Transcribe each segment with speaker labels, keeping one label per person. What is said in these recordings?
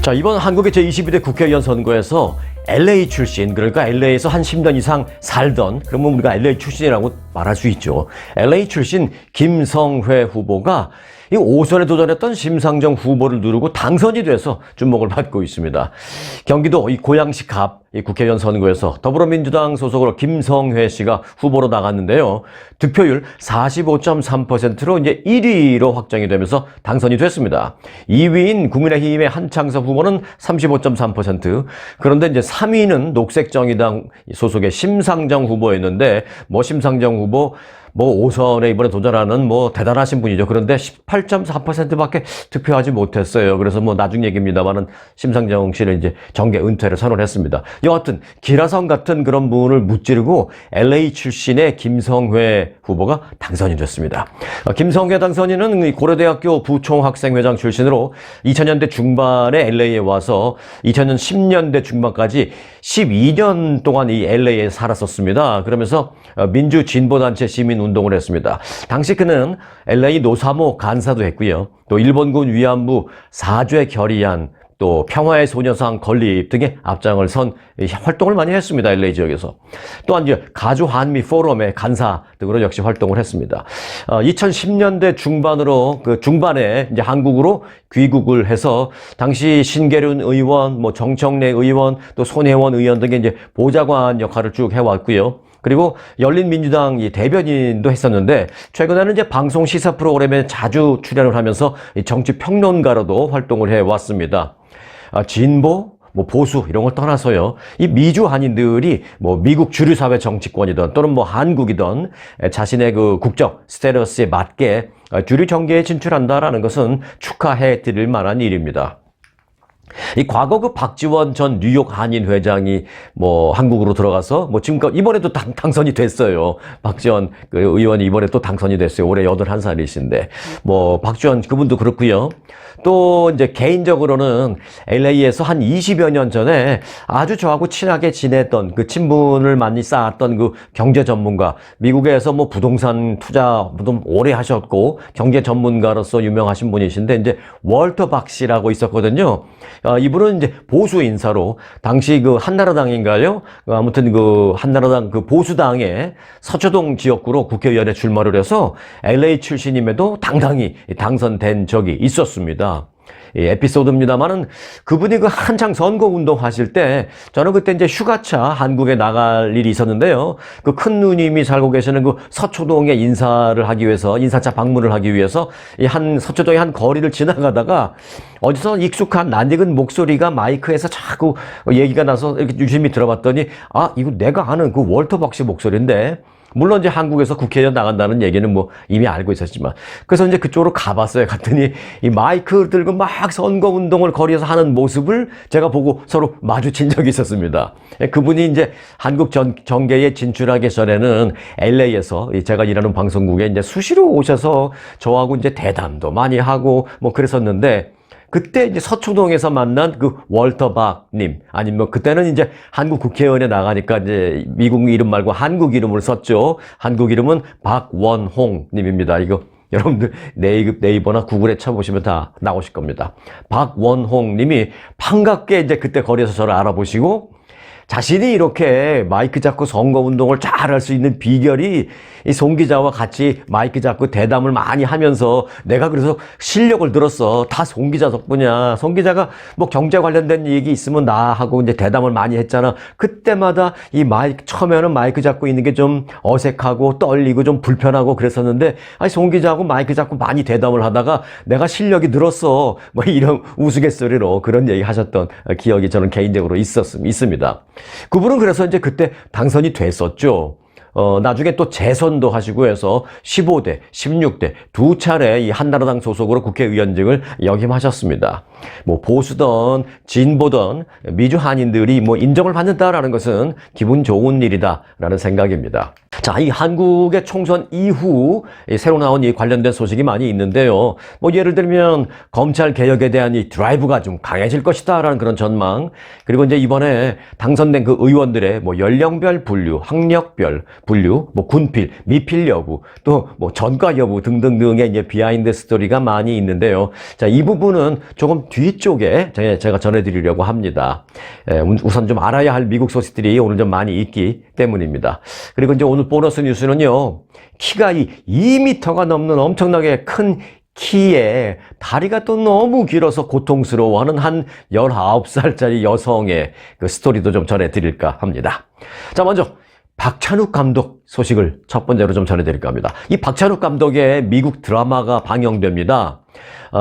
Speaker 1: 자, 이번 한국의 제22대 국회의원 선거에서 LA 출신, 그러니까 LA에서 한 10년 이상 살던, 그러면 우리가 LA 출신이라고 말할 수 있죠. LA 출신 김성회 후보가 이 5선에 도전했던 심상정 후보를 누르고 당선이 돼서 주목을 받고 있습니다. 경기도 이 고양시 갑 이 국회의원 선거에서 더불어민주당 소속으로 김성회 씨가 후보로 나갔는데요. 득표율 45.3%로 이제 1위로 확정이 되면서 당선이 됐습니다. 2위인 국민의힘의 한창섭 후보는 35.3%. 그런데 이제 3위는 녹색정의당 소속의 심상정 후보였는데 심상정 후보 5선에 이번에 도전하는 대단하신 분이죠. 그런데 18.4%밖에 득표하지 못했어요. 그래서 나중 얘기입니다만은 심상정 씨는 이제 정계 은퇴를 선언했습니다. 여하튼 기라성 같은 그런 분을 무찌르고 LA 출신의 김성회 후보가 당선이 됐습니다. 김성회 당선인은 고려대학교 부총학생회장 출신으로 2000년대 중반에 LA에 와서 2010년대 중반까지 12년 동안 이 LA에 살았었습니다. 그러면서 민주진보단체 시민운동을 했습니다. 당시 그는 LA 노사모 간사도 했고요. 또 일본군 위안부 사죄 결의안, 또 평화의 소녀상 건립 등의 앞장을 선 활동을 많이 했습니다. LA 지역에서. 또한 이제 가주 한미 포럼의 간사 등으로 역시 활동을 했습니다. 2010년대 중반에 이제 한국으로 귀국을 해서 당시 신계륜 의원, 정청래 의원, 또 손혜원 의원 등의 이제 보좌관 역할을 쭉 해왔고요. 그리고 열린민주당 대변인도 했었는데 최근에는 이제 방송 시사 프로그램에 자주 출연을 하면서 정치 평론가로도 활동을 해왔습니다. 진보, 보수 이런 걸 떠나서요. 이 미주 한인들이 미국 주류사회 정치권이든 또는 한국이든 자신의 그 국적 스테러스에 맞게 주류 정계에 진출한다라는 것은 축하해 드릴 만한 일입니다. 이 과거 그 박지원 전 뉴욕 한인 회장이 한국으로 들어가서 지금까지 이번에도 당선이 됐어요. 박지원 그 의원이 이번에 또 당선이 됐어요. 올해 81살이신데 박지원 그분도 그렇고요. 또 이제 개인적으로는 LA에서 한 20여 년 전에 아주 저하고 친하게 지냈던 그 친분을 많이 쌓았던 그 경제 전문가, 미국에서 부동산 투자도 오래 하셨고 경제 전문가로서 유명하신 분이신데 이제 월터 박 씨라고 있었거든요. 이분은 이제 보수 인사로 당시 그 한나라당인가요? 아무튼 그 한나라당 그 보수당의 서초동 지역구로 국회의원에 출마를 해서 LA 출신임에도 당당히 당선된 적이 있었습니다. 에피소드입니다만은 그분이 그 한창 선거 운동 하실 때 저는 그때 이제 휴가차 한국에 나갈 일이 있었는데요. 그 큰 누님이 살고 계시는 그 서초동에 인사를 하기 위해서 인사차 방문을 하기 위해서 서초동의 한 거리를 지나가다가 어디서 익숙한 낯익은 목소리가 마이크에서 자꾸 얘기가 나서 이렇게 유심히 들어봤더니 이거 내가 아는 그 월터 박 씨 목소리인데 물론 이제 한국에서 국회의원 나간다는 얘기는 이미 알고 있었지만 그래서 이제 그쪽으로 가봤어요. 갔더니 이 마이크 들고 막 선거 운동을 거리에서 하는 모습을 제가 보고 서로 마주친 적이 있었습니다. 그분이 이제 한국 정계에 진출하기 전에는 LA에서 제가 일하는 방송국에 이제 수시로 오셔서 저하고 이제 대담도 많이 하고 그랬었는데 그때 이제 서초동에서 만난 그 월터 박님, 아니면 그때는 이제 한국 국회의원에 나가니까 이제 미국 이름 말고 한국 이름을 썼죠. 한국 이름은 박원홍님입니다. 이거 여러분들 네이버나 구글에 쳐보시면 다 나오실 겁니다. 박원홍님이 반갑게 이제 그때 거리에서 저를 알아보시고 자신이 이렇게 마이크 잡고 선거운동을 잘 할 수 있는 비결이 이 송 기자와 같이 마이크 잡고 대담을 많이 하면서 내가 그래서 실력을 늘었어. 다 송 기자 덕분이야. 송 기자가 경제 관련된 얘기 있으면 나하고 이제 대담을 많이 했잖아. 그때마다 처음에는 마이크 잡고 있는 게 좀 어색하고 떨리고 좀 불편하고 그랬었는데 송 기자하고 마이크 잡고 많이 대담을 하다가 내가 실력이 늘었어. 이런 우스갯소리로 그런 얘기 하셨던 기억이 저는 개인적으로 있습니다. 그분은 그래서 이제 그때 당선이 됐었죠. 나중에 또 재선도 하시고 해서 15대, 16대 두 차례 이 한나라당 소속으로 국회의원직을 역임하셨습니다. 보수든 진보든 미주 한인들이 인정을 받는다라는 것은 기분 좋은 일이다라는 생각입니다. 자, 이 한국의 총선 이후 새로 나온 이 관련된 소식이 많이 있는데요. 예를 들면 검찰 개혁에 대한 이 드라이브가 좀 강해질 것이다라는 그런 전망. 그리고 이제 이번에 당선된 그 의원들의 연령별 분류, 학력별, 분류, 뭐 군필, 미필 여부, 또 뭐 전과 여부 등등등의 이제 비하인드 스토리가 많이 있는데요. 자, 이 부분은 조금 뒤쪽에 제가 전해드리려고 합니다. 우선 좀 알아야 할 미국 소식들이 오늘 좀 많이 있기 때문입니다. 그리고 이제 오늘 보너스 뉴스는요, 키가 2m가 넘는 엄청나게 큰 키에 다리가 또 너무 길어서 고통스러워하는 한 19살짜리 여성의 그 스토리도 좀 전해드릴까 합니다. 자, 먼저 박찬욱 감독 소식을 첫 번째로 좀 전해드릴까 합니다. 이 박찬욱 감독의 미국 드라마가 방영됩니다.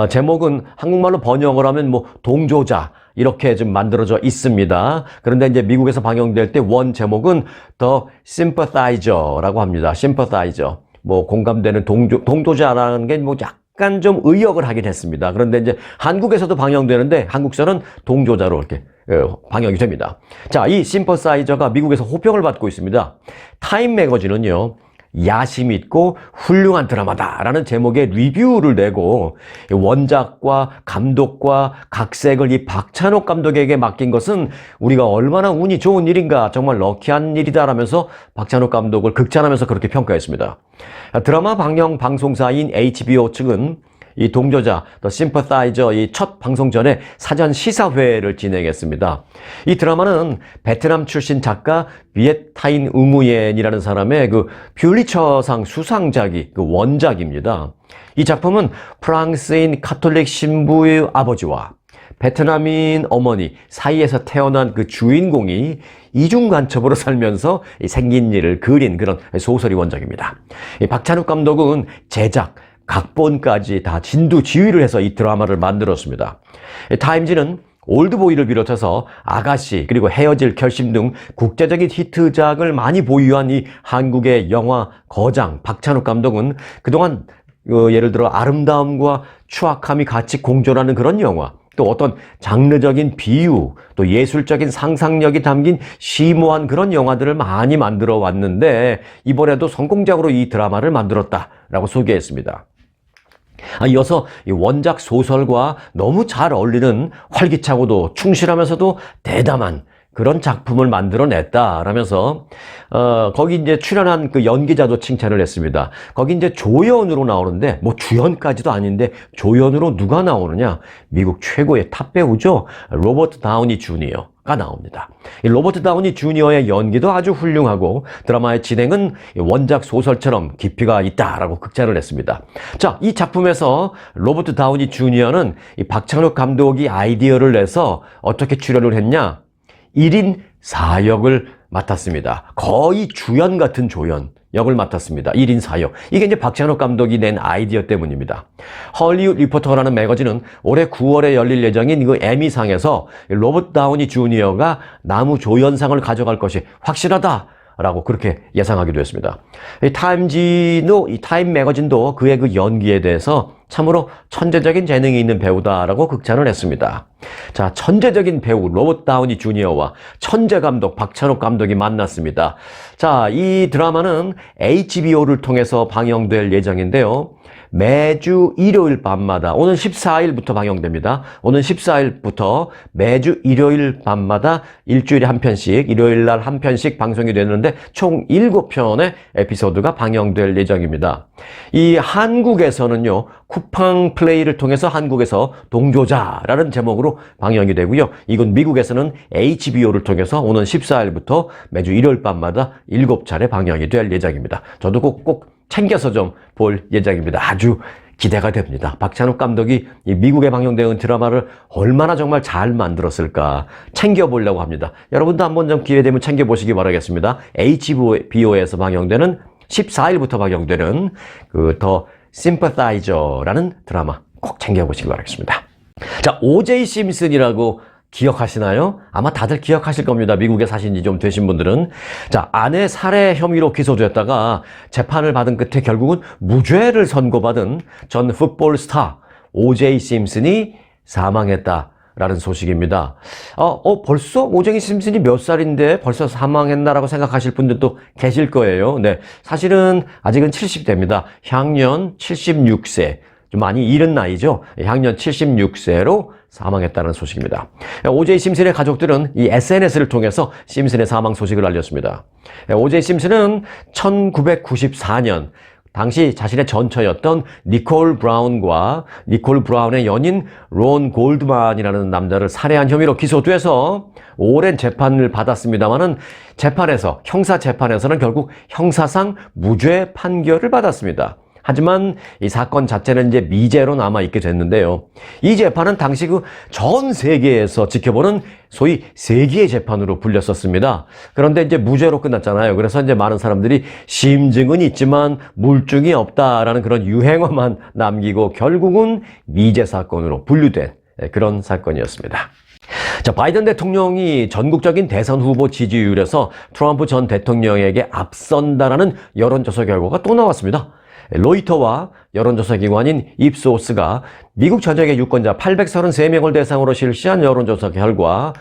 Speaker 1: 제목은 한국말로 번역을 하면 뭐 동조자 이렇게 좀 만들어져 있습니다. 그런데 이제 미국에서 방영될 때 원 제목은 The Sympathizer라고 합니다. Sympathizer. 뭐 공감되는 동조자라는 게 뭐 약간 좀 의역을 하긴 했습니다. 그런데 이제 한국에서도 방영되는데 한국서는 동조자로 이렇게 방영이 됩니다. 자, 이 심퍼사이저가 미국에서 호평을 받고 있습니다. 타임 매거진은요, 야심 있고 훌륭한 드라마다라는 제목의 리뷰를 내고 원작과 감독과 각색을 이 박찬욱 감독에게 맡긴 것은 우리가 얼마나 운이 좋은 일인가, 정말 럭키한 일이다라면서 박찬욱 감독을 극찬하면서 그렇게 평가했습니다. 드라마 방영 방송사인 HBO 측은 이 동조자, The Sympathizer 이 첫 방송 전에 사전 시사회를 진행했습니다. 이 드라마는 베트남 출신 작가 비엣타인 우무옌이라는 사람의 그 퓰리처상 수상작이 그 원작입니다. 이 작품은 프랑스인 카톨릭 신부의 아버지와 베트남인 어머니 사이에서 태어난 그 주인공이 이중간첩으로 살면서 생긴 일을 그린 그런 소설이 원작입니다. 이 박찬욱 감독은 제작, 각본까지 다 진두지휘를 해서 이 드라마를 만들었습니다. 타임지는 올드보이를 비롯해서 아가씨 그리고 헤어질 결심 등 국제적인 히트작을 많이 보유한 이 한국의 영화 거장 박찬욱 감독은 그동안 예를 들어 아름다움과 추악함이 같이 공존하는 그런 영화, 또 어떤 장르적인 비유, 또 예술적인 상상력이 담긴 심오한 그런 영화들을 많이 만들어 왔는데 이번에도 성공적으로 이 드라마를 만들었다라고 소개했습니다. 이어서 이 원작 소설과 너무 잘 어울리는 활기차고도 충실하면서도 대담한 그런 작품을 만들어냈다라면서 거기 이제 출연한 그 연기자도 칭찬을 했습니다. 거기 이제 조연으로 나오는데 뭐 주연까지도 아닌데 조연으로 누가 나오느냐? 미국 최고의 탑 배우죠. 로버트 다우니 주니어가 나옵니다. 이 로버트 다우니 주니어의 연기도 아주 훌륭하고 드라마의 진행은 원작 소설처럼 깊이가 있다라고 극찬을 했습니다. 자, 이 작품에서 로버트 다우니 주니어는 이 박찬욱 감독이 아이디어를 내서 어떻게 출연을 했냐? 1인 4역을 맡았습니다. 거의 주연 같은 조연 역을 맡았습니다. 1인 4역. 이게 이제 박찬욱 감독이 낸 아이디어 때문입니다. 헐리우드 리포터라는 매거진은 올해 9월에 열릴 예정인 그 에미상에서 로버트 다우니 주니어가 남우 조연상을 가져갈 것이 확실하다 라고 그렇게 예상하기도 했습니다. 이 타임 매거진도 그의 그 연기에 대해서 참으로 천재적인 재능이 있는 배우다라고 극찬을 했습니다. 자, 천재적인 배우 로버트 다우니 주니어와 천재 감독 박찬욱 감독이 만났습니다. 자, 이 드라마는 HBO를 통해서 방영될 예정인데요. 매주 일요일 밤마다, 오는 14일부터 방영됩니다. 오는 14일부터 매주 일요일 밤마다 일주일에 한 편씩, 일요일 날 한 편씩 방송이 되는데 총 7편의 에피소드가 방영될 예정입니다. 이 한국에서는요, 쿠팡 플레이를 통해서 한국에서 동조자라는 제목으로 방영이 되고요. 이건 미국에서는 HBO를 통해서 오는 14일부터 매주 일요일 밤마다 7차례 방영이 될 예정입니다. 저도 꼭 챙겨서 좀 볼 예정입니다. 아주 기대가 됩니다. 박찬욱 감독이 이 미국에 방영되는 드라마를 얼마나 정말 잘 만들었을까 챙겨보려고 합니다. 여러분도 한번 좀 기회되면 챙겨보시기 바라겠습니다. HBO에서 방영되는 14일부터 방영되는 그 더 심퍼사이저라는 드라마 꼭 챙겨보시기 바라겠습니다. 자, O.J. 심슨이라고 기억하시나요? 아마 다들 기억하실 겁니다. 미국에 사신 지 좀 되신 분들은. 자, 아내 살해 혐의로 기소됐다가 재판을 받은 끝에 결국은 무죄를 선고받은 전 풋볼 스타 O.J. 심슨이 사망했다라는 소식입니다. 벌써 O.J. 심슨이 몇 살인데 벌써 사망했나라고 생각하실 분들도 계실 거예요. 네, 사실은 아직은 70대입니다. 향년 76세. 좀 많이 이른 나이죠. 향년 76세로 사망했다는 소식입니다. 오제이 심슨의 가족들은 이 SNS를 통해서 심슨의 사망 소식을 알렸습니다. 오제이 심슨은 1994년 당시 자신의 전처였던 니콜 브라운과 니콜 브라운의 연인 론 골드만이라는 남자를 살해한 혐의로 기소돼서 오랜 재판을 받았습니다만은 형사 재판에서는 결국 형사상 무죄 판결을 받았습니다. 하지만 이 사건 자체는 이제 미제로 남아있게 됐는데요. 이 재판은 당시 그 전 세계에서 지켜보는 소위 세기의 재판으로 불렸었습니다. 그런데 이제 무죄로 끝났잖아요. 그래서 이제 많은 사람들이 심증은 있지만 물증이 없다라는 그런 유행어만 남기고 결국은 미제 사건으로 분류된 그런 사건이었습니다. 자, 바이든 대통령이 전국적인 대선 후보 지지율에서 트럼프 전 대통령에게 앞선다라는 여론조사 결과가 또 나왔습니다. 로이터와 여론조사 기관인 입소스가 미국 전역의 유권자 833명을 대상으로 실시한 여론조사 결과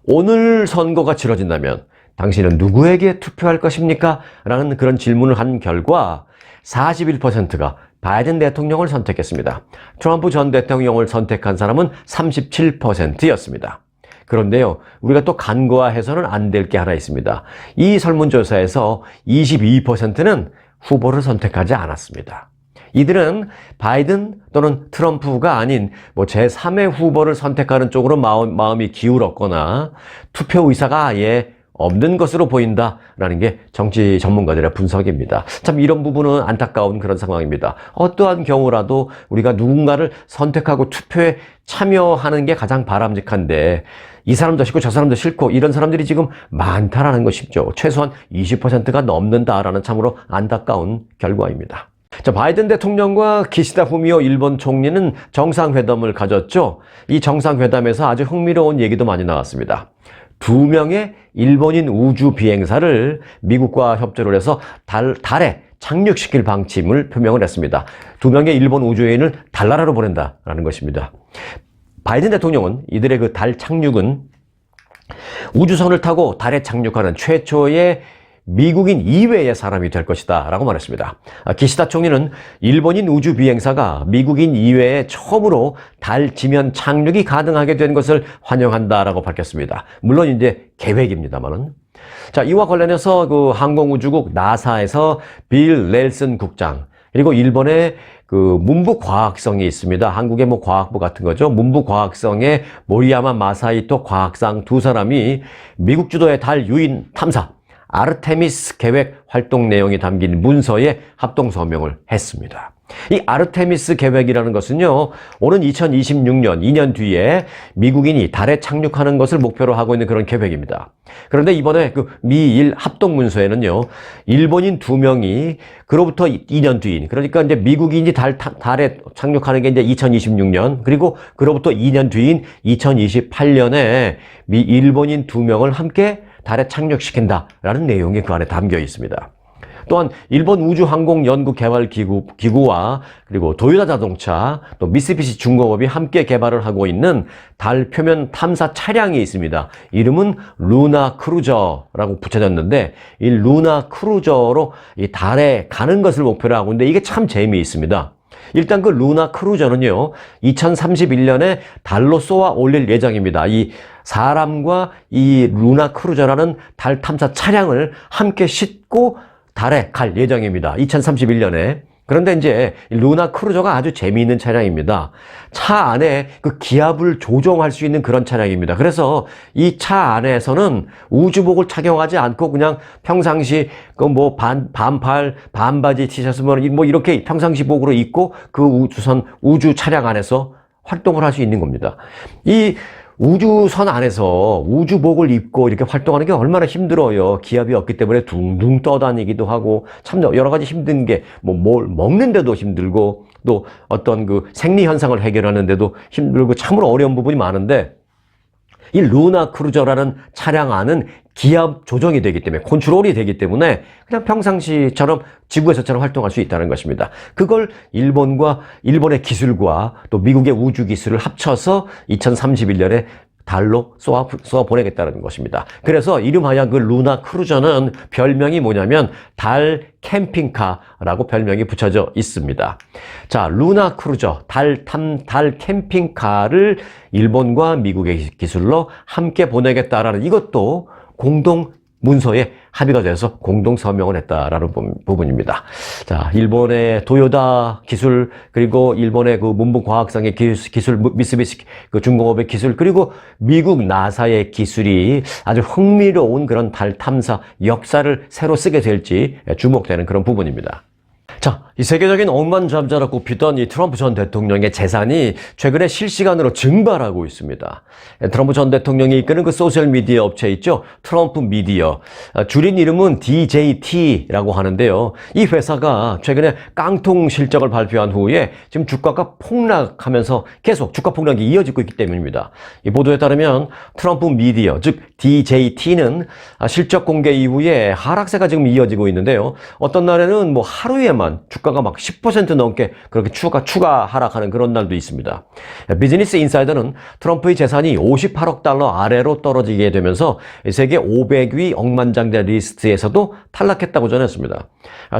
Speaker 1: 오늘 선거가 치러진다면 당신은 누구에게 투표할 것입니까? 라는 그런 질문을 한 결과 41%가 바이든 대통령을 선택했습니다. 트럼프 전 대통령을 선택한 사람은 37%였습니다. 그런데요, 우리가 또 간과해서는 안 될 게 하나 있습니다. 이 설문조사에서 22%는 후보를 선택하지 않았습니다. 이들은 바이든 또는 트럼프가 아닌 제3의 후보를 선택하는 쪽으로 마음이 기울었거나 투표 의사가 아예 없는 것으로 보인다라는 게 정치 전문가들의 분석입니다. 참 이런 부분은 안타까운 그런 상황입니다. 어떠한 경우라도 우리가 누군가를 선택하고 투표에 참여하는 게 가장 바람직한데 이 사람도 싫고 저 사람도 싫고 이런 사람들이 지금 많다라는 것이죠. 최소한 20%가 넘는다라는 참으로 안타까운 결과입니다. 자, 바이든 대통령과 기시다 후미오 일본 총리는 정상회담을 가졌죠. 이 정상회담에서 아주 흥미로운 얘기도 많이 나왔습니다. 2명의 일본인 우주 비행사를 미국과 협조를 해서 달에 착륙시킬 방침을 표명을 했습니다. 2명의 일본 우주인을 달나라로 보낸다라는 것입니다. 바이든 대통령은 이들의 그 달 착륙은 우주선을 타고 달에 착륙하는 최초의 미국인 이외의 사람이 될 것이다 라고 말했습니다. 기시다 총리는 일본인 우주 비행사가 미국인 이외에 처음으로 달 지면 착륙이 가능하게 된 것을 환영한다라고 밝혔습니다. 물론 이제 계획입니다만은. 자, 이와 관련해서 그 항공우주국 나사에서 빌 넬슨 국장, 그리고 일본의 그 문부과학성이 있습니다. 한국의 과학부 같은 거죠. 문부과학성의 모리야마 마사이토 과학상 두 사람이 미국 주도의 달 유인 탐사 아르테미스 계획 활동 내용이 담긴 문서에 합동서명을 했습니다. 이 아르테미스 계획이라는 것은요, 오는 2026년, 2년 뒤에 미국인이 달에 착륙하는 것을 목표로 하고 있는 그런 계획입니다. 그런데 이번에 그 미일 합동문서에는요, 일본인 2명이 그로부터 2년 뒤인, 그러니까 이제 미국인이 달에 착륙하는 게 이제 2026년, 그리고 그로부터 2년 뒤인 2028년에 일본인 2명을 함께 달에 착륙시킨다라는 내용이 그 안에 담겨 있습니다. 또한 일본 우주항공연구개발기구와 그리고 도요타 자동차, 또 미쓰비시 중공업이 함께 개발을 하고 있는 달 표면 탐사 차량이 있습니다. 이름은 루나 크루저라고 붙여졌는데 이 루나 크루저로 이 달에 가는 것을 목표로 하고 있는데 이게 참 재미있습니다. 일단 그 루나 크루저는요, 2031년에 달로 쏘아 올릴 예정입니다. 이 사람과 이 루나 크루저라는 달 탐사 차량을 함께 싣고 달에 갈 예정입니다. 2031년에. 그런데 이제 루나 크루저가 아주 재미있는 차량입니다. 차 안에 그 기압을 조정할 수 있는 그런 차량입니다. 그래서 이 차 안에서는 우주복을 착용하지 않고 그냥 평상시 그 반팔, 반바지 티셔츠 이렇게 평상시 복으로 입고 그 우주 차량 안에서 활동을 할 수 있는 겁니다. 이 우주선 안에서 우주복을 입고 이렇게 활동하는 게 얼마나 힘들어요. 기압이 없기 때문에 둥둥 떠다니기도 하고 참 여러 가지 힘든 게 뭘 먹는데도 힘들고 또 어떤 그 생리 현상을 해결하는데도 힘들고 참으로 어려운 부분이 많은데 이 루나 크루저라는 차량 안은 기압 조정이 되기 때문에 컨트롤이 되기 때문에 그냥 평상시처럼 지구에서처럼 활동할 수 있다는 것입니다. 그걸 일본의 기술과 또 미국의 우주 기술을 합쳐서 2031년에 달로 쏘아 보내겠다는 것입니다. 그래서 이름하여 그 루나 크루저는 별명이 뭐냐면 달 캠핑카라고 별명이 붙여져 있습니다. 자, 루나 크루저, 달 캠핑카를 일본과 미국의 기술로 함께 보내겠다라는 이것도 공동 문서에 합의가 돼서 공동 서명을 했다라는 부분입니다. 자, 일본의 도요다 기술, 그리고 일본의 그 문부과학상의 기술, 미쓰비시 그 중공업의 기술, 그리고 미국 나사의 기술이 아주 흥미로운 그런 달 탐사 역사를 새로 쓰게 될지 주목되는 그런 부분입니다. 자, 이 세계적인 억만장자라 꼽히던 이 트럼프 전 대통령의 재산이 최근에 실시간으로 증발하고 있습니다. 트럼프 전 대통령이 이끄는 그 소셜미디어 업체 있죠? 트럼프 미디어. 줄인 이름은 DJT라고 하는데요. 이 회사가 최근에 깡통 실적을 발표한 후에 지금 주가가 폭락하면서 계속 주가 폭락이 이어지고 있기 때문입니다. 이 보도에 따르면 트럼프 미디어, 즉 DJT는 실적 공개 이후에 하락세가 지금 이어지고 있는데요. 어떤 날에는 뭐 하루에만 주가가 막 10% 넘게 그렇게 추가 하락하는 그런 날도 있습니다. 비즈니스 인사이더는 트럼프의 재산이 58억 달러 아래로 떨어지게 되면서 세계 500위 억만장자 리스트에서도 탈락했다고 전했습니다.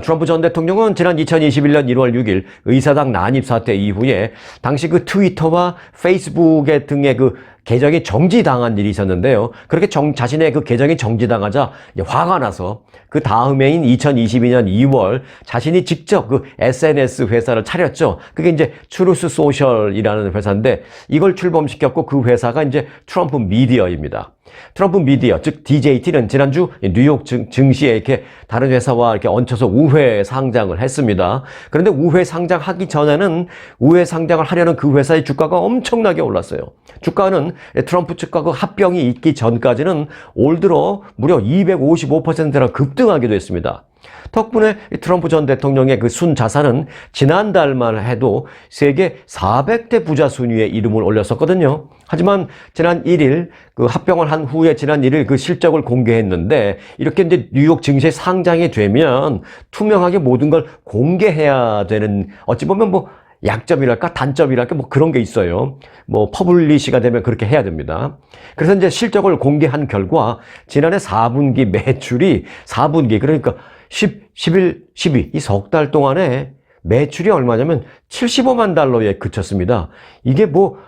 Speaker 1: 트럼프 전 대통령은 지난 2021년 1월 6일 의사당 난입 사태 이후에 당시 그 트위터와 페이스북의 등의 그 계정이 정지당한 일이 있었는데요. 그렇게 자신의 그 계정이 정지당하자 화가 나서 그 다음 해인 2022년 2월 자신이 직접 그 SNS 회사를 차렸죠. 그게 이제 트루스 소셜이라는 회사인데 이걸 출범시켰고 그 회사가 이제 트럼프 미디어입니다. 트럼프 미디어, 즉 DJT는 지난주 뉴욕 증시에 이렇게 다른 회사와 이렇게 얹혀서 우회 상장을 했습니다. 그런데 우회 상장하기 전에는 우회 상장을 하려는 그 회사의 주가가 엄청나게 올랐어요. 주가는 트럼프 측과 그 합병이 있기 전까지는 올 들어 무려 255%나 급등하기도 했습니다. 덕분에 트럼프 전 대통령의 그 순자산은 지난달만 해도 세계 400대 부자 순위에 이름을 올렸었거든요. 하지만 지난 1일 그 합병을 한 후에 지난 1일 그 실적을 공개했는데 이렇게 이제 뉴욕 증시에 상장이 되면 투명하게 모든 걸 공개해야 되는 어찌 보면 뭐 약점이랄까 단점이랄까 뭐 그런 게 있어요. 뭐 퍼블리시가 되면 그렇게 해야 됩니다. 그래서 이제 실적을 공개한 결과 지난해 4분기 매출이 4분기 그러니까 11, 12 이 석 달 동안에 매출이 얼마냐면 75만 달러에 그쳤습니다. 이게 뭐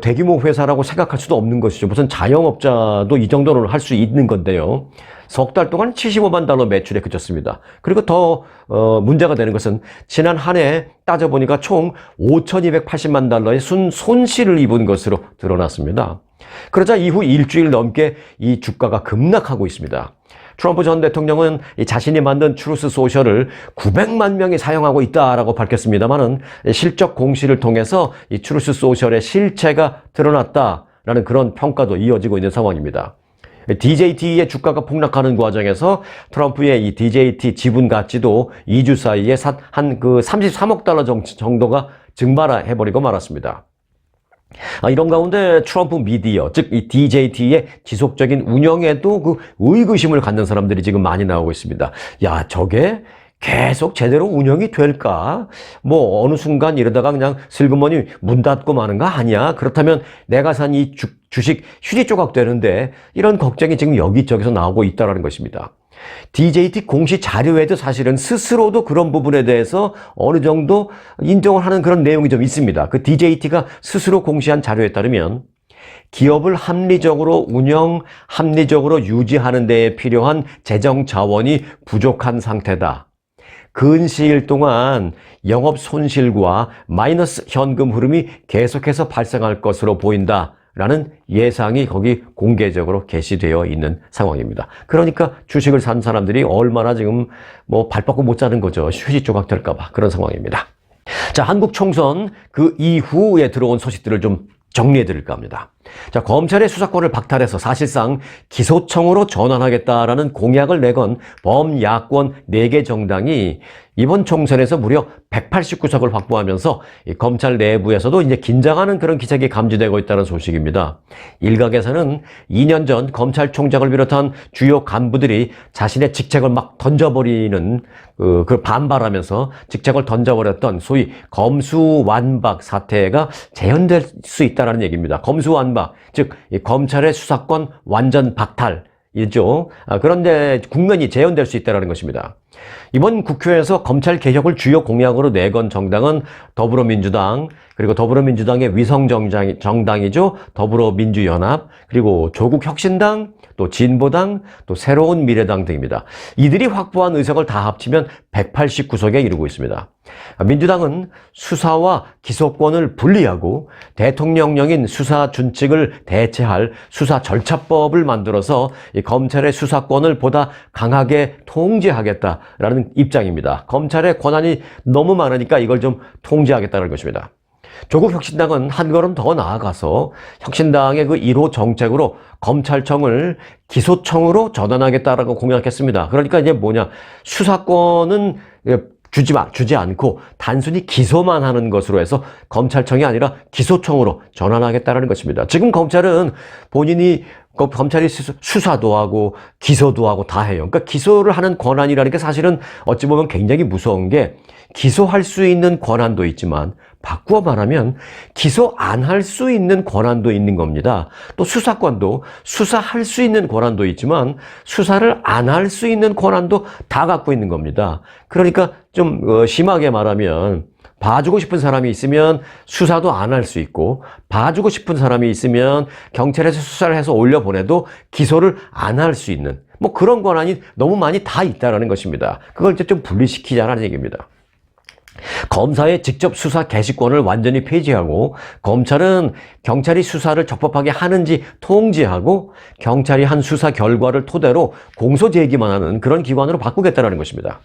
Speaker 1: 대규모 회사라고 생각할 수도 없는 것이죠. 무슨 자영업자도 이 정도는 할 수 있는 건데요. 석 달 동안 75만 달러 매출에 그쳤습니다. 그리고 더 문제가 되는 것은 지난 한 해 따져보니까 총 5,280만 달러의 손실을 입은 것으로 드러났습니다. 그러자 이후 일주일 넘게 이 주가가 급락하고 있습니다. 트럼프 전 대통령은 자신이 만든 트루스 소셜을 900만 명이 사용하고 있다라고 밝혔습니다만은 실적 공시를 통해서 이 트루스 소셜의 실체가 드러났다라는 그런 평가도 이어지고 있는 상황입니다. DJT의 주가가 폭락하는 과정에서 트럼프의 이 DJT 지분 가치도 2주 사이에 한 그 33억 달러 정도가 증발해버리고 말았습니다. 이런 가운데 트럼프 미디어, 즉 이 DJT의 지속적인 운영에도 그 의구심을 갖는 사람들이 지금 많이 나오고 있습니다. 야, 저게 계속 제대로 운영이 될까? 뭐 어느 순간 이러다가 그냥 슬그머니 문 닫고 마는 거 아니야? 그렇다면 내가 산 이 주식 휴지 조각 되는데 이런 걱정이 지금 여기저기서 나오고 있다는 것입니다. DJT 공시 자료에도 사실은 스스로도 그런 부분에 대해서 어느 정도 인정을 하는 그런 내용이 좀 있습니다. 그 DJT가 스스로 공시한 자료에 따르면 기업을 합리적으로 합리적으로 유지하는 데에 필요한 재정 자원이 부족한 상태다. 근시일 동안 영업 손실과 마이너스 현금 흐름이 계속해서 발생할 것으로 보인다. 라는 예상이 거기 공개적으로 게시되어 있는 상황입니다. 그러니까 주식을 산 사람들이 얼마나 지금 뭐 발 뻗고 못 자는 거죠. 휴지 조각 될까봐 그런 상황입니다. 자, 한국 총선 그 이후에 들어온 소식들을 좀 정리해 드릴까 합니다. 자, 검찰의 수사권을 박탈해서 사실상 기소청으로 전환하겠다라는 공약을 내건 범야권 4개 정당이 이번 총선에서 무려 189석을 확보하면서 이 검찰 내부에서도 이제 긴장하는 그런 기색이 감지되고 있다는 소식입니다. 일각에서는 2년 전 검찰총장을 비롯한 주요 간부들이 자신의 직책을 막 던져버리는 그 반발하면서 직책을 던져버렸던 소위 검수완박 사태가 재현될 수 있다는 얘기입니다. 검수완박, 즉 이 검찰의 수사권 완전 박탈. 이죠. 그런데 국면이 재현될 수 있다는 것입니다. 이번 국회에서 검찰 개혁을 주요 공약으로 내건 정당은 더불어민주당, 그리고 더불어민주당의 위성 정당이죠. 더불어민주연합, 그리고 조국혁신당, 또 진보당, 또 새로운 미래당 등입니다. 이들이 확보한 의석을 다 합치면 189석에 이르고 있습니다. 민주당은 수사와 기소권을 분리하고 대통령령인 수사 준칙을 대체할 수사 절차법을 만들어서 이 검찰의 수사권을 보다 강하게 통제하겠다라는 입장입니다. 검찰의 권한이 너무 많으니까 이걸 좀 통제하겠다는 것입니다. 조국 혁신당은 한 걸음 더 나아가서 혁신당의 그 1호 정책으로 검찰청을 기소청으로 전환하겠다라고 공약했습니다. 그러니까 이제 뭐냐, 수사권은 주지 않고 단순히 기소만 하는 것으로 해서 검찰청이 아니라 기소청으로 전환하겠다는 것입니다. 지금 검찰은 본인이 검찰이 수사도 하고 기소도 하고 다 해요. 그러니까 기소를 하는 권한이라는 게 사실은 어찌 보면 굉장히 무서운 게, 기소할 수 있는 권한도 있지만 바꾸어 말하면 기소 안 할 수 있는 권한도 있는 겁니다. 또 수사권도 수사할 수 있는 권한도 있지만 수사를 안 할 수 있는 권한도 다 갖고 있는 겁니다. 그러니까 좀 심하게 말하면 봐주고 싶은 사람이 있으면 수사도 안 할 수 있고, 봐주고 싶은 사람이 있으면 경찰에서 수사를 해서 올려보내도 기소를 안 할 수 있는 뭐 그런 권한이 너무 많이 다 있다는 것입니다. 그걸 이제 좀 분리시키자는 얘기입니다. 검사의 직접 수사 개시권을 완전히 폐지하고, 검찰은 경찰이 수사를 적법하게 하는지 통제하고, 경찰이 한 수사 결과를 토대로 공소 제기만 하는 그런 기관으로 바꾸겠다는 것입니다.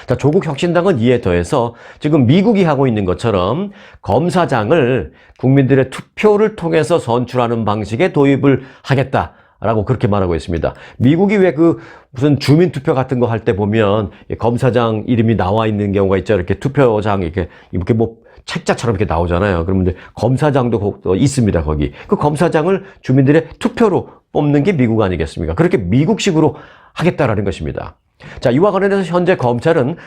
Speaker 1: 자, 조국 혁신당은 이에 더해서 지금 미국이 하고 있는 것처럼 검사장을 국민들의 투표를 통해서 선출하는 방식의 도입을 하겠다 라고 그렇게 말하고 있습니다. 미국이 왜 무슨 주민투표 같은 거 할 때 보면 검사장 이름이 나와 있는 경우가 있죠. 이렇게 투표장 이렇게 뭐 책자처럼 이렇게 나오잖아요. 그러면 이제 검사장도 있습니다, 거기. 그 검사장을 주민들의 투표로 뽑는 게 미국 아니겠습니까? 그렇게 미국식으로 하겠다라는 것입니다. 자, 이와 관련해서 현재 검찰은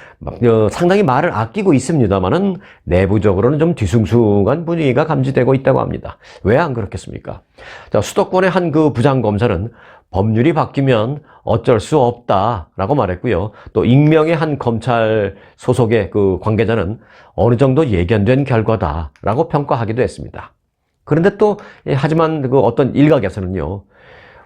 Speaker 1: 상당히 말을 아끼고 있습니다만은 내부적으로는 좀 뒤숭숭한 분위기가 감지되고 있다고 합니다. 왜 안 그렇겠습니까? 자, 수도권의 한 부장검사는 법률이 바뀌면 어쩔 수 없다라고 말했고요. 또 익명의 한 검찰 소속의 관계자는 어느 정도 예견된 결과다라고 평가하기도 했습니다. 그런데 또 하지만 어떤 일각에서는요,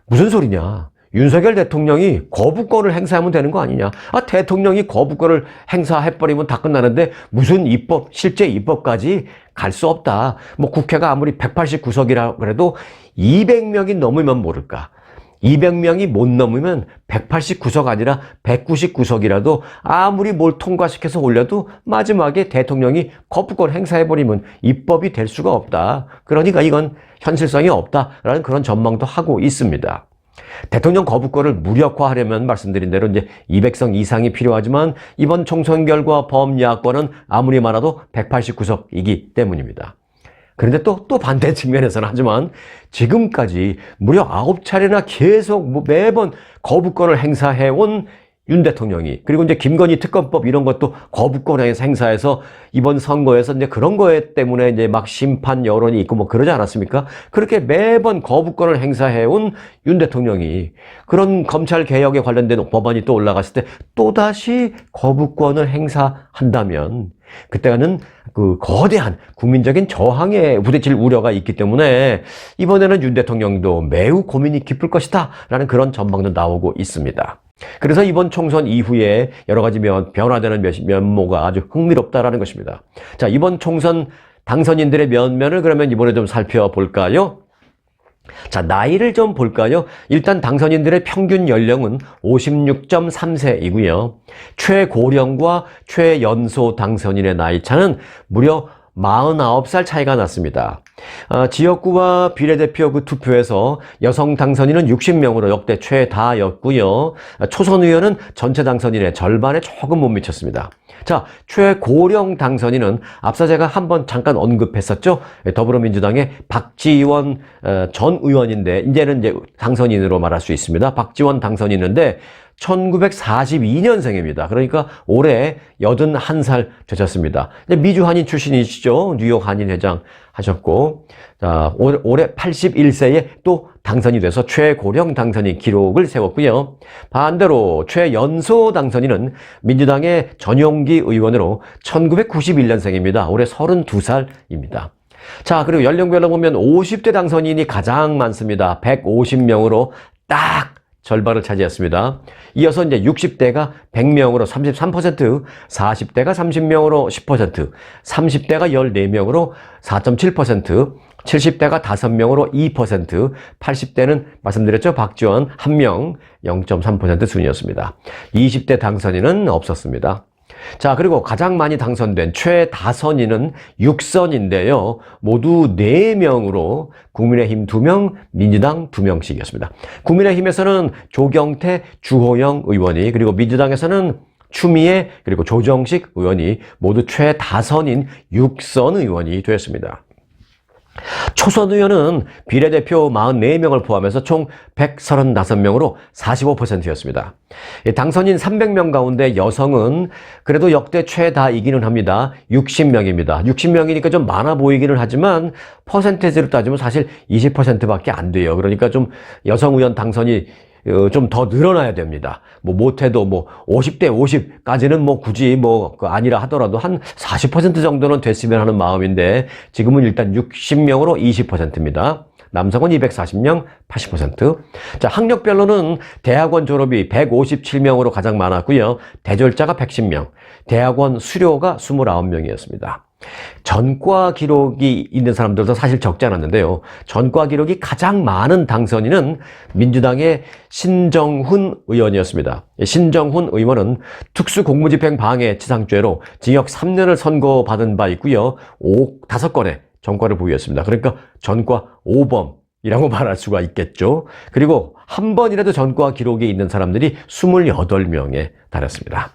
Speaker 1: 무슨 소리냐? 윤석열 대통령이 거부권을 행사하면 되는 거 아니냐. 대통령이 거부권을 행사해버리면 다 끝나는데 무슨 실제 입법까지 갈 수 없다. 뭐 국회가 아무리 189석이라 그래도 200명이 넘으면 모를까. 200명이 못 넘으면 189석 아니라 199석이라도 아무리 뭘 통과시켜서 올려도 마지막에 대통령이 거부권 행사해버리면 입법이 될 수가 없다. 그러니까 이건 현실성이 없다라는 그런 전망도 하고 있습니다. 대통령 거부권을 무력화하려면 말씀드린 대로 이제 200석 이상이 필요하지만 이번 총선 결과 범야권은 아무리 많아도 189석이기 때문입니다. 그런데 또 반대 측면에서는 하지만 지금까지 무려 9차례나 계속 매번 거부권을 행사해온 윤 대통령이, 그리고 이제 김건희 특검법 이런 것도 거부권에서 행사해서 이번 선거에서 이제 그런 거에 때문에 이제 막 심판 여론이 있고 뭐 그러지 않았습니까? 그렇게 매번 거부권을 행사해온 윤 대통령이 그런 검찰 개혁에 관련된 법안이 또 올라갔을 때 또다시 거부권을 행사한다면 그때는 거대한 국민적인 저항에 부딪힐 우려가 있기 때문에 이번에는 윤 대통령도 매우 고민이 깊을 것이다 라는 그런 전망도 나오고 있습니다. 그래서 이번 총선 이후에 여러 가지 변화되는 면모가 아주 흥미롭다라는 것입니다. 자, 이번 총선 당선인들의 면면을 그러면 이번에 좀 살펴볼까요? 자, 나이를 좀 볼까요? 일단 당선인들의 평균 연령은 56.3세이고요. 최고령과 최연소 당선인의 나이 차는 무려 49살 차이가 났습니다. 지역구와 비례대표 그 투표에서 여성 당선인은 60명으로 역대 최다였고요. 초선 의원은 전체 당선인의 절반에 조금 못 미쳤습니다. 자, 최고령 당선인은 앞서 제가 한번 잠깐 언급했었죠. 더불어민주당의 박지원 전 의원인데 이제는 이제 당선인으로 말할 수 있습니다. 박지원 당선인인데 1942년생입니다. 그러니까 올해 81살 되셨습니다. 미주 한인 출신이시죠. 뉴욕 한인 회장 하셨고, 자, 올해 81세에 또 당선이 돼서 최고령 당선인 기록을 세웠고요. 반대로 최연소 당선인은 민주당의 전용기 의원으로 1991년생입니다. 올해 32살입니다. 자, 그리고 연령별로 보면 50대 당선인이 가장 많습니다. 150명으로 딱 절반을 차지했습니다. 이어서 이제 60대가 100명으로 33%, 40대가 30명으로 10%, 30대가 14명으로 4.7%, 70대가 5명으로 2%, 80대는 말씀드렸죠. 박지원 1명 0.3% 순이었습니다. 20대 당선인은 없었습니다. 자, 그리고 가장 많이 당선된 최다선인은 6선인데요. 모두 4명으로 국민의힘 2명, 민주당 2명씩이었습니다. 국민의힘에서는 조경태, 주호영 의원이, 그리고 민주당에서는 추미애, 그리고 조정식 의원이 모두 최다선인 6선 의원이 되었습니다. 초선 의원은 비례대표 44명을 포함해서 총 135명으로 45%였습니다. 당선인 300명 가운데 여성은 그래도 역대 최다이기는 합니다. 60명입니다. 60명이니까 좀 많아 보이기는 하지만 퍼센테이지로 따지면 사실 20%밖에 안 돼요. 그러니까 좀 여성 의원 당선이 좀 더 늘어나야 됩니다. 못해도 50대 50까지는 굳이 아니라 하더라도 한 40% 정도는 됐으면 하는 마음인데 지금은 일단 60명으로 20%입니다. 남성은 240명, 80%. 자, 학력별로는 대학원 졸업이 157명으로 가장 많았고요. 대졸자가 110명, 대학원 수료가 29명이었습니다. 전과 기록이 있는 사람들도 사실 적지 않았는데요. 전과 기록이 가장 많은 당선인은 민주당의 신정훈 의원이었습니다. 신정훈 의원은 특수공무집행 방해치상죄로 징역 3년을 선고받은 바 있고요. 5건의 전과를 보유했습니다. 그러니까 전과 5범이라고 말할 수가 있겠죠. 그리고 한 번이라도 전과 기록이 있는 사람들이 28명에 달했습니다.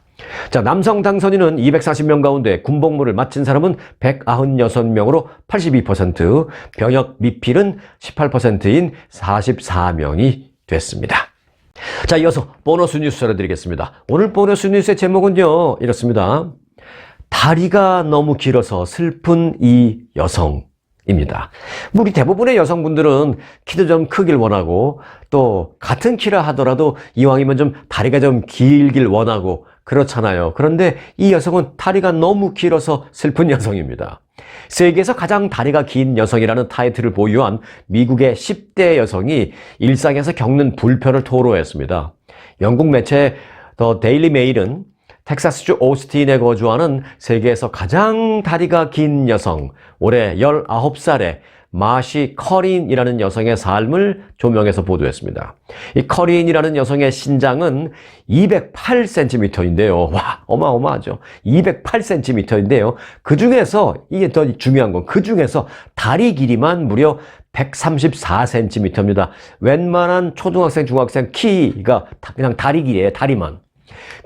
Speaker 1: 자, 남성 당선인은 240명 가운데 군복무를 마친 사람은 196명으로 82%, 병역 미필은 18%인 44명이 됐습니다. 자, 이어서 보너스 뉴스 전해드리겠습니다. 오늘 보너스 뉴스의 제목은요, 이렇습니다. 다리가 너무 길어서 슬픈 이 여성입니다. 우리 대부분의 여성분들은 키도 좀 크길 원하고 또 같은 키라 하더라도 이왕이면 좀 다리가 좀 길길 원하고 그렇잖아요. 그런데 이 여성은 다리가 너무 길어서 슬픈 여성입니다. 세계에서 가장 다리가 긴 여성이라는 타이틀을 보유한 미국의 10대 여성이 일상에서 겪는 불편을 토로했습니다. 영국 매체 더 데일리 메일은 텍사스주 오스틴에 거주하는 세계에서 가장 다리가 긴 여성, 올해 19살의 마시 커린이라는 여성의 삶을 조명해서 보도했습니다. 이 커린이라는 여성의 신장은 208cm인데요. 와, 어마어마하죠. 208cm인데요. 그 중에서, 이게 더 중요한 건, 그 중에서 다리 길이만 무려 134cm입니다. 웬만한 초등학생, 중학생 키가 그냥 다리 길이에요, 다리만.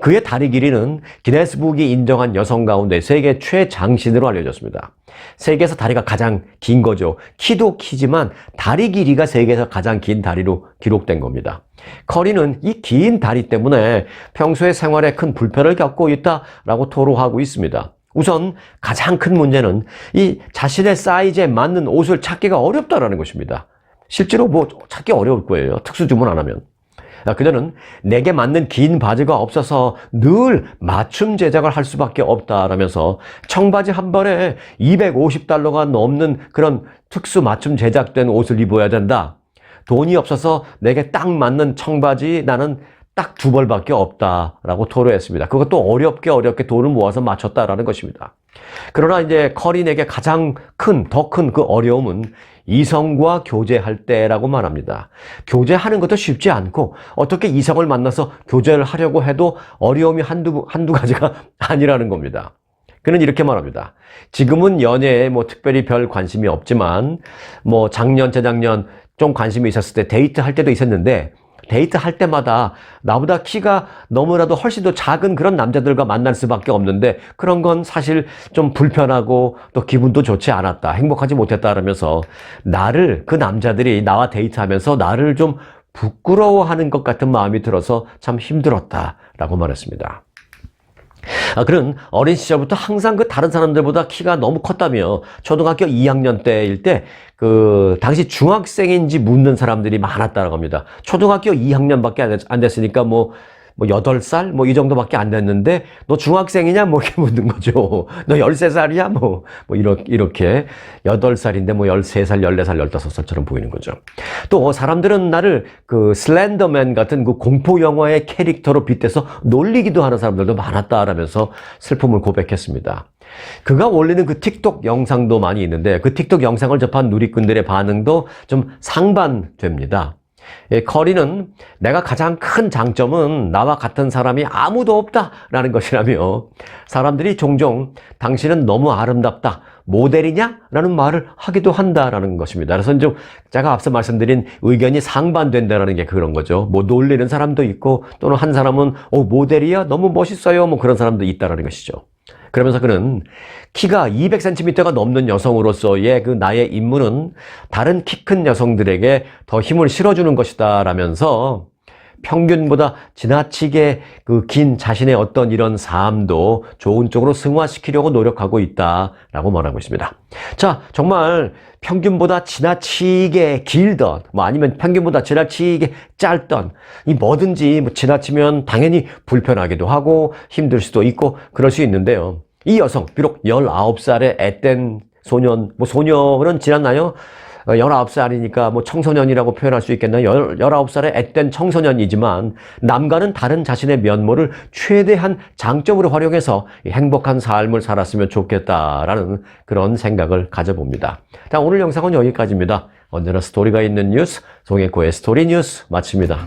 Speaker 1: 그의 다리 길이는 기네스북이 인정한 여성 가운데 세계 최장신으로 알려졌습니다. 세계에서 다리가 가장 긴 거죠. 키도 키지만 다리 길이가 세계에서 가장 긴 다리로 기록된 겁니다. 커리는 이 긴 다리 때문에 평소에 생활에 큰 불편을 겪고 있다라고 토로하고 있습니다. 우선 가장 큰 문제는 이 자신의 사이즈에 맞는 옷을 찾기가 어렵다라는 것입니다. 실제로 찾기 어려울 거예요. 특수 주문 안 하면. 그녀는 내게 맞는 긴 바지가 없어서 늘 맞춤 제작을 할 수밖에 없다라면서 청바지 한 벌에 $250가 넘는 그런 특수 맞춤 제작된 옷을 입어야 된다. 돈이 없어서 내게 딱 맞는 청바지 나는 딱 2벌밖에 없다라고 토로했습니다. 그것도 어렵게 돈을 모아서 맞췄다라는 것입니다. 그러나 이제 커린에게 가장 더 큰 그 어려움은 이성과 교제할 때라고 말합니다. 교제하는 것도 쉽지 않고 어떻게 이성을 만나서 교제를 하려고 해도 어려움이 한두 가지가 아니라는 겁니다. 그는 이렇게 말합니다. 지금은 연애에 뭐 특별히 별 관심이 없지만 뭐 작년, 재작년 좀 관심이 있었을 때 데이트할 때도 있었는데 데이트할 때마다 나보다 키가 너무나도 훨씬 더 작은 그런 남자들과 만날 수밖에 없는데 그런 건 사실 좀 불편하고 또 기분도 좋지 않았다. 행복하지 못했다라면서 나를 그 남자들이 나와 데이트하면서 나를 좀 부끄러워하는 것 같은 마음이 들어서 참 힘들었다라고 말했습니다. 그는 어린 시절부터 항상 그 다른 사람들보다 키가 너무 컸다며 초등학교 2학년 때일 때 당시 중학생인지 묻는 사람들이 많았다고 합니다. 초등학교 2학년밖에 안 됐으니까 뭐 8살? 뭐 이 정도밖에 안 됐는데 너 중학생이냐? 뭐 이렇게 묻는 거죠. 너 13살이야? 뭐 이렇게 8살인데 뭐 13살, 14살, 15살처럼 보이는 거죠. 또 사람들은 나를 그 슬렌더맨 같은 그 공포 영화의 캐릭터로 빗대서 놀리기도 하는 사람들도 많았다라면서 슬픔을 고백했습니다. 그가 올리는 그 틱톡 영상도 많이 있는데 그 틱톡 영상을 접한 누리꾼들의 반응도 좀 상반됩니다. 커리는 내가 가장 큰 장점은 나와 같은 사람이 아무도 없다라는 것이라며 사람들이 종종 당신은 너무 아름답다, 모델이냐? 라는 말을 하기도 한다라는 것입니다. 그래서 좀 제가 앞서 말씀드린 의견이 상반된다라는 게 그런 거죠. 뭐 놀리는 사람도 있고 또는 한 사람은 모델이야? 너무 멋있어요. 뭐 그런 사람도 있다라는 것이죠. 그러면서 그는 키가 200cm가 넘는 여성으로서의 그 나의 임무는 다른 키 큰 여성들에게 더 힘을 실어주는 것이다 라면서 평균보다 지나치게 그 긴 자신의 어떤 이런 삶도 좋은 쪽으로 승화시키려고 노력하고 있다라고 말하고 있습니다. 자, 정말 평균보다 지나치게 길던 뭐 아니면 평균보다 지나치게 짧던 이 뭐든지 뭐 지나치면 당연히 불편하기도 하고 힘들 수도 있고 그럴 수 있는데요. 이 여성 비록 19살의 앳된 소년, 뭐 소녀는 지났나요? 19살이니까 뭐 청소년이라고 표현할 수 있겠나요? 19살의 앳된 청소년이지만 남과는 다른 자신의 면모를 최대한 장점으로 활용해서 행복한 삶을 살았으면 좋겠다라는 그런 생각을 가져봅니다. 자, 오늘 영상은 여기까지입니다. 언제나 스토리가 있는 뉴스, 송혜코의 스토리 뉴스 마칩니다.